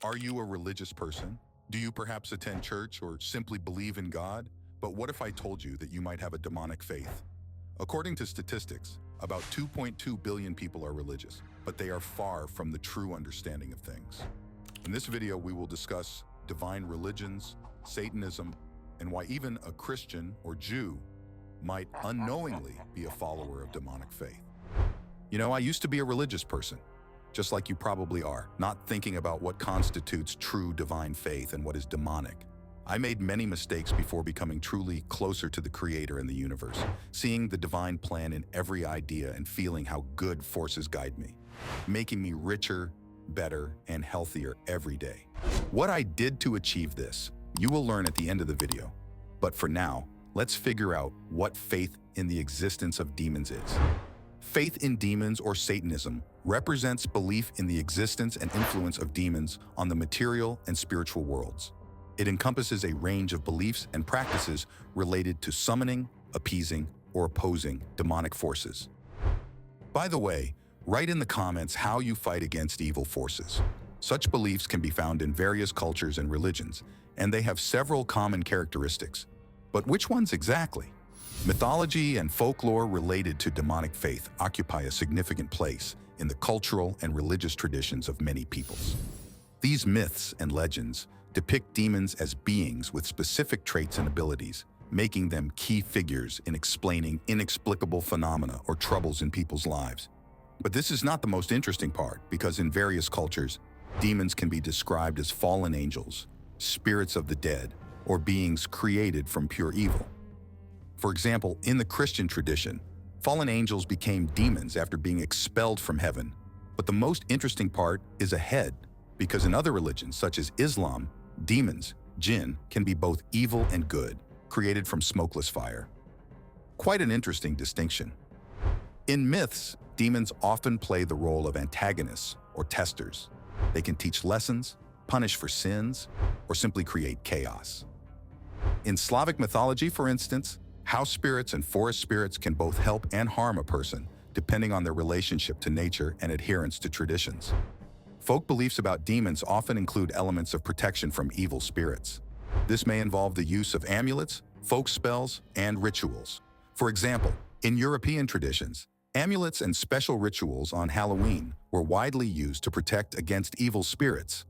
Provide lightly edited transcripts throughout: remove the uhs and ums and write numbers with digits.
Are you a religious person? Do you perhaps attend church or simply believe in God? But what if I told you that you might have a demonic faith? According to statistics, about 2.2 billion people are religious, but they are far from the true understanding of things. In this video, we will discuss divine religions, Satanism, and why even a Christian or Jew might unknowingly be a follower of demonic faith. You know, I used to be a religious person, just like you probably are, not thinking about what constitutes true divine faith and what is demonic. I made many mistakes before becoming truly closer to the Creator in the universe, seeing the divine plan in every idea and feeling how good forces guide me, making me richer, better, and healthier every day. What I did to achieve this, you will learn at the end of the video. But for now, let's figure out what faith in the existence of demons is. Faith in demons, or Satanism, represents belief in the existence and influence of demons on the material and spiritual worlds. It encompasses a range of beliefs and practices related to summoning, appeasing, or opposing demonic forces. By the way, write in the comments how you fight against evil forces. Such beliefs can be found in various cultures and religions, and they have several common characteristics. But which ones exactly? Mythology and folklore related to demonic faith occupy a significant place in the cultural and religious traditions of many peoples. These myths and legends depict demons as beings with specific traits and abilities, making them key figures in explaining inexplicable phenomena or troubles in people's lives. But this is not the most interesting part, because in various cultures, demons can be described as fallen angels, spirits of the dead, or beings created from pure evil. For example, in the Christian tradition, fallen angels became demons after being expelled from heaven. But the most interesting part is ahead, because in other religions, such as Islam, demons, jinn, can be both evil and good, created from smokeless fire. Quite an interesting distinction. In myths, demons often play the role of antagonists or testers. They can teach lessons, punish for sins, or simply create chaos. In Slavic mythology, for instance, house spirits and forest spirits can both help and harm a person, depending on their relationship to nature and adherence to traditions. Folk beliefs about demons often include elements of protection from evil spirits. This may involve the use of amulets, folk spells, and rituals. For example, in European traditions, amulets and special rituals on Halloween were widely used to protect against evil spirits.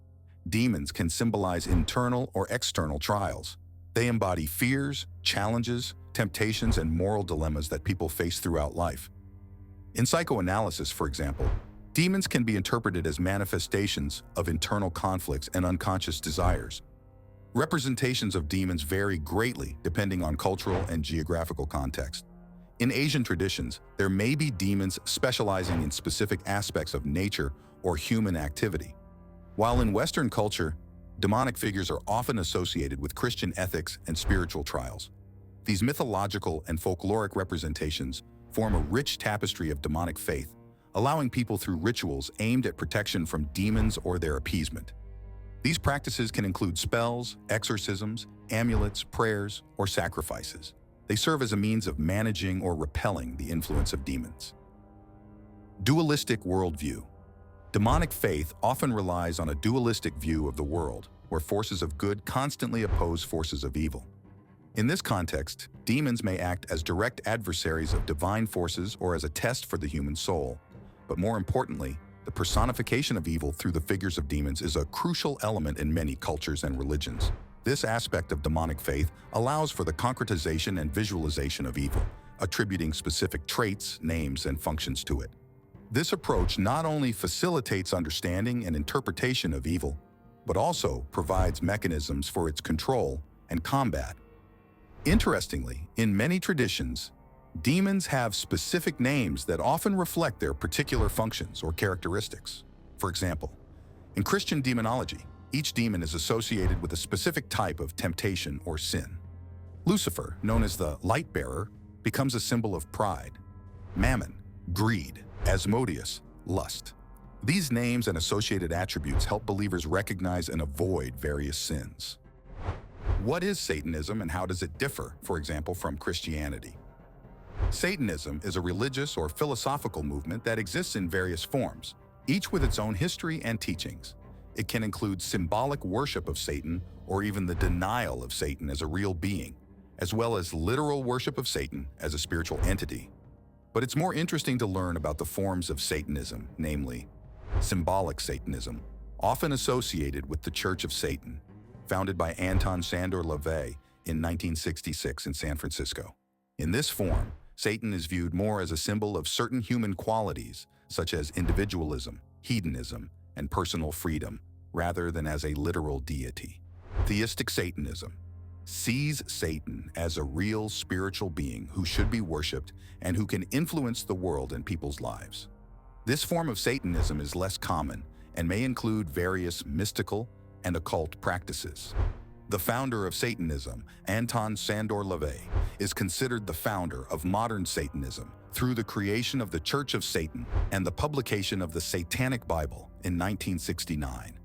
Demons can symbolize internal or external trials. They embody fears, challenges, temptations, and moral dilemmas that people face throughout life. In psychoanalysis, for example, demons can be interpreted as manifestations of internal conflicts and unconscious desires. Representations of demons vary greatly depending on cultural and geographical context. In Asian traditions, there may be demons specializing in specific aspects of nature or human activity. While in Western culture, demonic figures are often associated with Christian ethics and spiritual trials. These mythological and folkloric representations form a rich tapestry of demonic faith, allowing people through rituals aimed at protection from demons or their appeasement. These practices can include spells, exorcisms, amulets, prayers, or sacrifices. They serve as a means of managing or repelling the influence of demons. Dualistic worldview. Demonic faith often relies on a dualistic view of the world, where forces of good constantly oppose forces of evil. In this context, demons may act as direct adversaries of divine forces or as a test for the human soul. But more importantly, the personification of evil through the figures of demons is a crucial element in many cultures and religions. This aspect of demonic faith allows for the concretization and visualization of evil, attributing specific traits, names, and functions to it. This approach not only facilitates understanding and interpretation of evil, but also provides mechanisms for its control and combat. Interestingly, in many traditions, demons have specific names that often reflect their particular functions or characteristics. For example, in Christian demonology, each demon is associated with a specific type of temptation or sin. Lucifer, known as the light bearer, becomes a symbol of pride. Mammon, greed. Asmodeus, lust. These names and associated attributes help believers recognize and avoid various sins. What is Satanism and how does it differ, for example, from Christianity? Satanism is a religious or philosophical movement that exists in various forms, each with its own history and teachings. It can include symbolic worship of Satan or even the denial of Satan as a real being, as well as literal worship of Satan as a spiritual entity. But it's more interesting to learn about the forms of Satanism, namely symbolic Satanism, often associated with the Church of Satan, founded by Anton Szandor LaVey in 1966 in San Francisco. In this form, Satan is viewed more as a symbol of certain human qualities, such as individualism, hedonism, and personal freedom, rather than as a literal deity. Theistic Satanism sees Satan as a real spiritual being who should be worshipped and who can influence the world and people's lives. This form of Satanism is less common and may include various mystical and occult practices. The founder of Satanism, Anton Szandor LaVey, is considered the founder of modern Satanism through the creation of the Church of Satan and the publication of the Satanic Bible in 1969.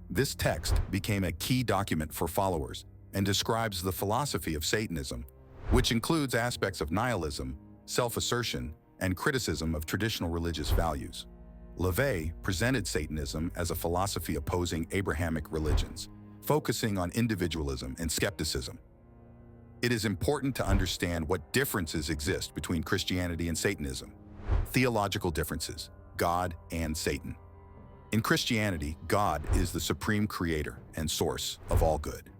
This text became a key document for followers and describes the philosophy of Satanism, which includes aspects of nihilism, self-assertion, and criticism of traditional religious values. LaVey presented Satanism as a philosophy opposing Abrahamic religions, focusing on individualism and skepticism. It is important to understand what differences exist between Christianity and Satanism. Theological differences: God and Satan. In Christianity, God is the supreme creator and source of all good.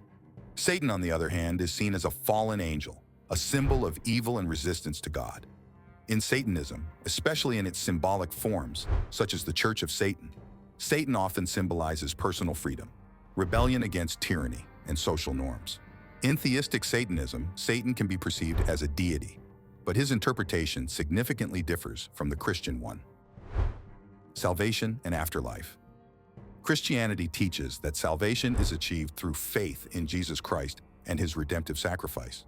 Satan, on the other hand, is seen as a fallen angel, a symbol of evil and resistance to God. In Satanism, especially in its symbolic forms, such as the Church of Satan, Satan often symbolizes personal freedom, rebellion against tyranny, and social norms. In theistic Satanism, Satan can be perceived as a deity, but his interpretation significantly differs from the Christian one. Salvation and afterlife. Christianity teaches that salvation is achieved through faith in Jesus Christ and his redemptive sacrifice.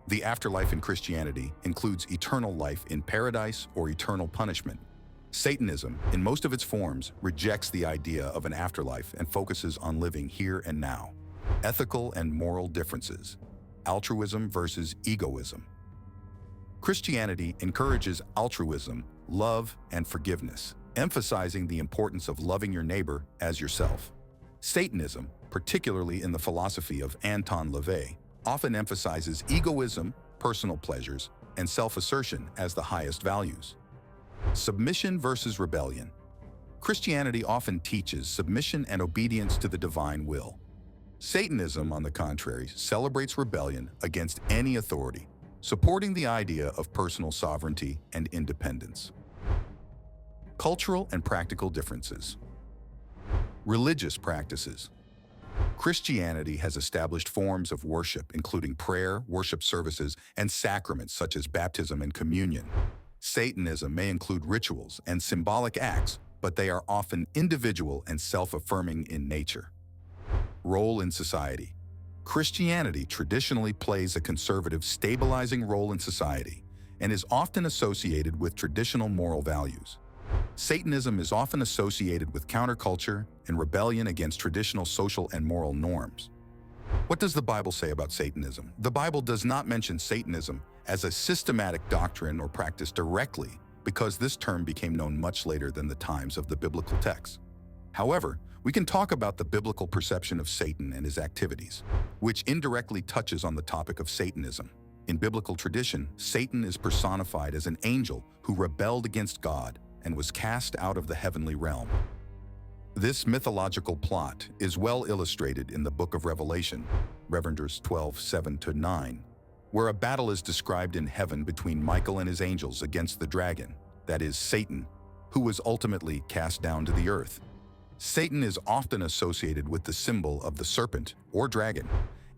The afterlife in Christianity includes eternal life in paradise or eternal punishment. Satanism, in most of its forms, rejects the idea of an afterlife and focuses on living here and now. Ethical and moral differences. Altruism versus egoism. Christianity encourages altruism, love, and forgiveness, emphasizing the importance of loving your neighbor as yourself. Satanism, particularly in the philosophy of Anton LaVey, often emphasizes egoism, personal pleasures, and self-assertion as the highest values. Submission versus rebellion. Christianity often teaches submission and obedience to the divine will. Satanism, on the contrary, celebrates rebellion against any authority, supporting the idea of personal sovereignty and independence. Cultural and practical differences. Religious practices. Christianity has established forms of worship, including prayer, worship services, and sacraments such as baptism and communion. Satanism may include rituals and symbolic acts, but they are often individual and self-affirming in nature. Role in society. Christianity traditionally plays a conservative, stabilizing role in society and is often associated with traditional moral values. Satanism is often associated with counterculture and rebellion against traditional social and moral norms. What does the Bible say about Satanism? The Bible does not mention Satanism as a systematic doctrine or practice directly, because this term became known much later than the times of the biblical texts. However, we can talk about the biblical perception of Satan and his activities, which indirectly touches on the topic of Satanism. In biblical tradition, Satan is personified as an angel who rebelled against God and was cast out of the heavenly realm. This mythological plot is well illustrated in the book of Revelation, Revelations 12:7-9, where a battle is described in heaven between Michael and his angels against the dragon, that is, Satan, who was ultimately cast down to the earth. Satan is often associated with the symbol of the serpent or dragon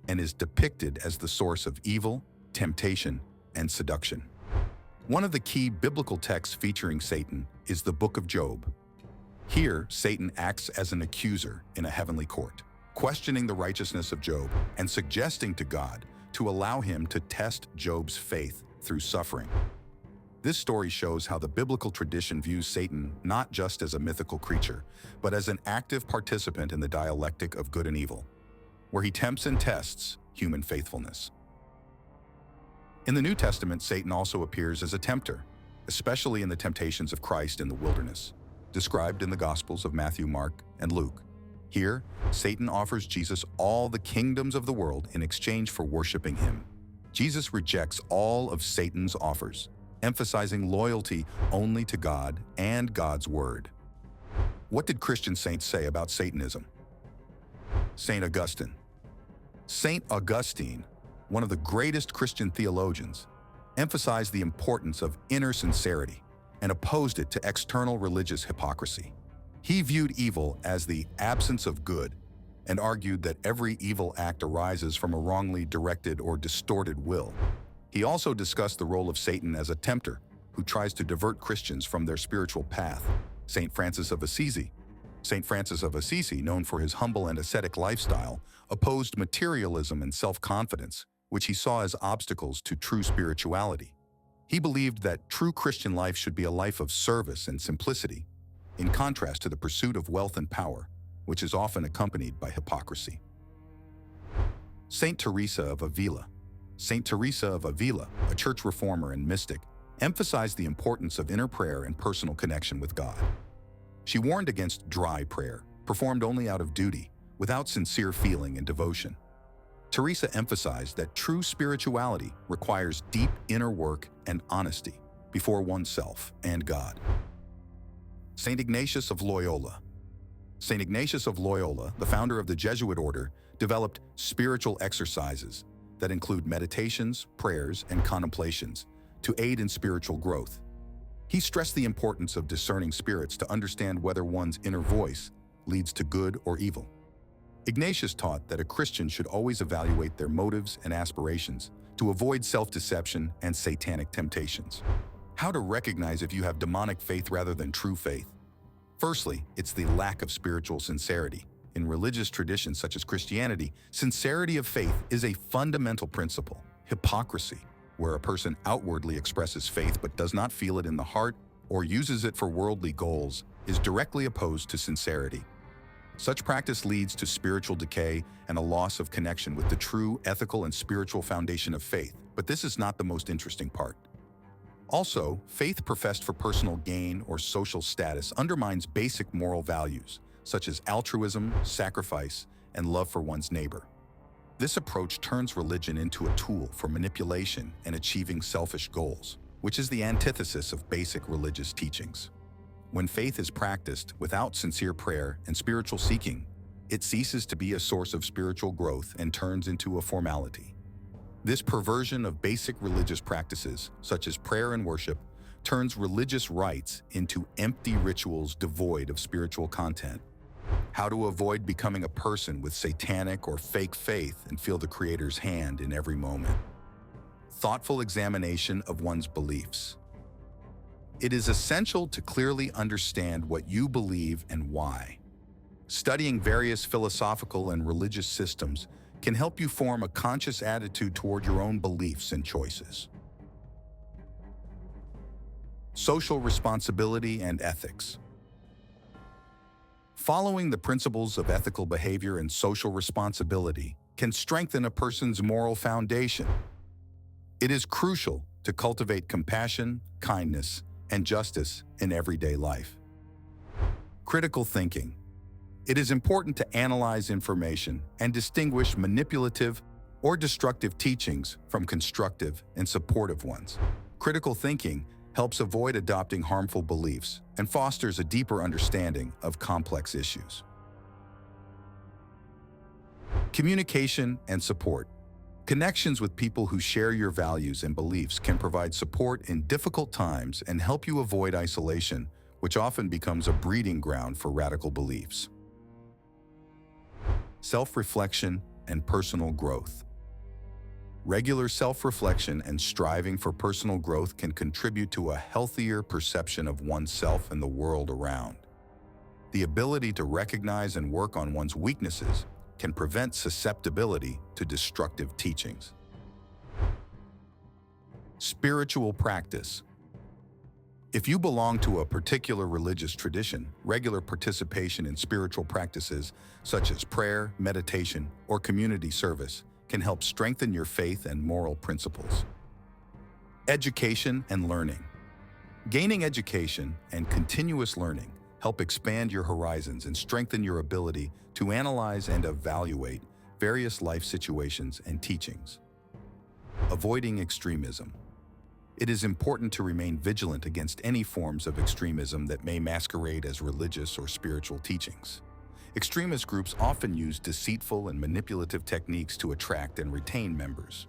and is depicted as the source of evil, temptation, and seduction. One of the key biblical texts featuring Satan is the book of Job. Here, Satan acts as an accuser in a heavenly court, questioning the righteousness of Job and suggesting to God to allow him to test Job's faith through suffering. This story shows how the biblical tradition views Satan not just as a mythical creature, but as an active participant in the dialectic of good and evil, where he tempts and tests human faithfulness. In the New Testament, Satan also appears as a tempter, especially in the temptations of Christ in the wilderness, described in the Gospels of Matthew, Mark, and Luke. Here, Satan offers Jesus all the kingdoms of the world in exchange for worshiping him. Jesus rejects all of Satan's offers, emphasizing loyalty only to God and God's word. What did Christian saints say about Satanism? Saint Augustine. Saint Augustine, one of the greatest Christian theologians, emphasized the importance of inner sincerity and opposed it to external religious hypocrisy. He viewed evil as the absence of good and argued that every evil act arises from a wrongly directed or distorted will. He also discussed the role of Satan as a tempter who tries to divert Christians from their spiritual path. Saint Francis of Assisi. Saint Francis of Assisi, known for his humble and ascetic lifestyle, opposed materialism and self-confidence, which he saw as obstacles to true spirituality. He believed that true Christian life should be a life of service and simplicity, in contrast to the pursuit of wealth and power, which is often accompanied by hypocrisy. Saint Teresa of Avila. Saint Teresa of Avila, a church reformer and mystic, emphasized the importance of inner prayer and personal connection with God. She warned against dry prayer, performed only out of duty, without sincere feeling and devotion. Teresa emphasized that true spirituality requires deep inner work and honesty before oneself and God. Saint Ignatius of Loyola. Saint Ignatius of Loyola, the founder of the Jesuit order, developed spiritual exercises that include meditations, prayers, and contemplations to aid in spiritual growth. He stressed the importance of discerning spirits to understand whether one's inner voice leads to good or evil. Ignatius taught that a Christian should always evaluate their motives and aspirations to avoid self-deception and satanic temptations. How to recognize if you have demonic faith rather than true faith? Firstly, it's the lack of spiritual sincerity. In religious traditions such as Christianity, sincerity of faith is a fundamental principle. Hypocrisy, where a person outwardly expresses faith but does not feel it in the heart or uses it for worldly goals, is directly opposed to sincerity. Such practice leads to spiritual decay and a loss of connection with the true ethical and spiritual foundation of faith. But this is not the most interesting part. Also, faith professed for personal gain or social status undermines basic moral values, such as altruism, sacrifice, and love for one's neighbor. This approach turns religion into a tool for manipulation and achieving selfish goals, which is the antithesis of basic religious teachings. When faith is practiced without sincere prayer and spiritual seeking, it ceases to be a source of spiritual growth and turns into a formality. This perversion of basic religious practices, such as prayer and worship, turns religious rites into empty rituals devoid of spiritual content. How to avoid becoming a person with satanic or fake faith and feel the Creator's hand in every moment. Thoughtful examination of one's beliefs. It is essential to clearly understand what you believe and why. Studying various philosophical and religious systems can help you form a conscious attitude toward your own beliefs and choices. Social responsibility and ethics. Following the principles of ethical behavior and social responsibility can strengthen a person's moral foundation. It is crucial to cultivate compassion, kindness, and justice in everyday life. Critical thinking. It is important to analyze information and distinguish manipulative or destructive teachings from constructive and supportive ones. Critical thinking helps avoid adopting harmful beliefs and fosters a deeper understanding of complex issues. Communication and support. Connections with people who share your values and beliefs can provide support in difficult times and help you avoid isolation, which often becomes a breeding ground for radical beliefs. Self-reflection and personal growth. Regular self-reflection and striving for personal growth can contribute to a healthier perception of oneself and the world around. The ability to recognize and work on one's weaknesses can prevent susceptibility to destructive teachings. Spiritual practice. If you belong to a particular religious tradition, regular participation in spiritual practices such as prayer, meditation, or community service can help strengthen your faith and moral principles. Education and learning. Gaining education and continuous learning help expand your horizons and strengthen your ability to analyze and evaluate various life situations and teachings. Avoiding extremism. It is important to remain vigilant against any forms of extremism that may masquerade as religious or spiritual teachings. Extremist groups often use deceitful and manipulative techniques to attract and retain members.